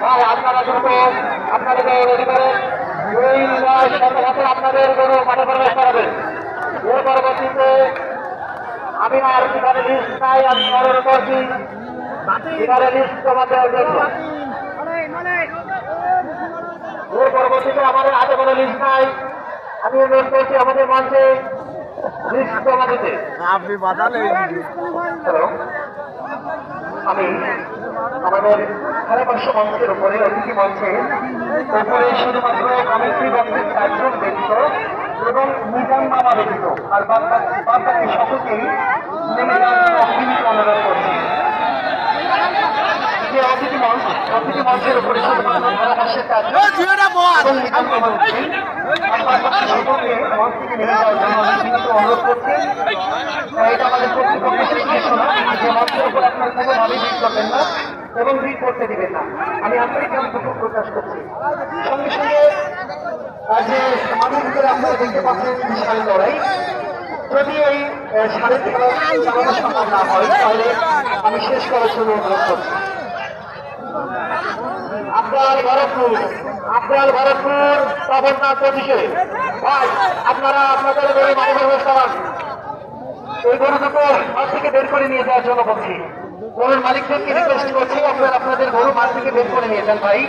ভাই আপনারা দ্রুত আপনাদের রেডি করেন সাথে সাথে আপনাদের গরু মাঠে প্রবেশ করাবেন। এর পরবর্তীতে আমি আর এখানে লিস্ট নাই, আমি অনুরোধ করছি এখানে লিস্ট জমা দেওয়ার জন্য। এর পরবর্তীতে আমাদের হাতে কোনো লিস্ট নাই, আমি অনুরোধ করছি আমাদের মঞ্চে লিস্ট জমা দিতে। আপনি বাদালে হ্যালো, আমি আমাদের 5:30 মঞ্চের উপরে অতিথি মঞ্চে উপরে শুধুমাত্র কমিটি বক্সের 4 জন ব্যতীত এবং নিজাম মামা ব্যতীত আর বাদ বাকি সকলকেই নেমে যাওয়ার অনুরোধ করছি। যে অতিথি মঞ্চের উপরে শুধুমাত্র ধারাভাষ্যের 4 জন এবং নিজাম মামা ব্যতীত আর বাদ বাকি সকলকে মঞ্চ থেকে নেমে যাওয়ার জন্য অনুরোধ করছি। এটা আমাদের কর্তৃপক্ষের নির্দেশনা যে মঞ্চের উপর আপনারা কোনোভাবেই ভিড় করবেন না এবং ভিড় করতে দিবেন না। আমি আন্তরিকভাবে দুঃখ প্রকাশ করছি। সঙ্গে সঙ্গে যে মাঠের ভিতরে আপনারা দেখতে পাচ্ছেন বিশাল লড়াই, যদি এই সাড়ে চালানো সম্ভব না হয় তাহলে আমি শেষ করার জন্য অনুরোধ করছি। আপনার ভরতপুর প্রবন্ধনা 25 ভাই আপনারা আপনাদের গরু মাঠে প্রবেশ করান। এই গরু দুটো মাঠ থেকে বের করে নিয়ে যাওয়ার জন্য বলছি। গরুর মালিকদেরকে রিকোয়েস্ট করছি আপনারা আপনাদের গরু মাঠ থেকে বের করে নিয়ে যান ভাই।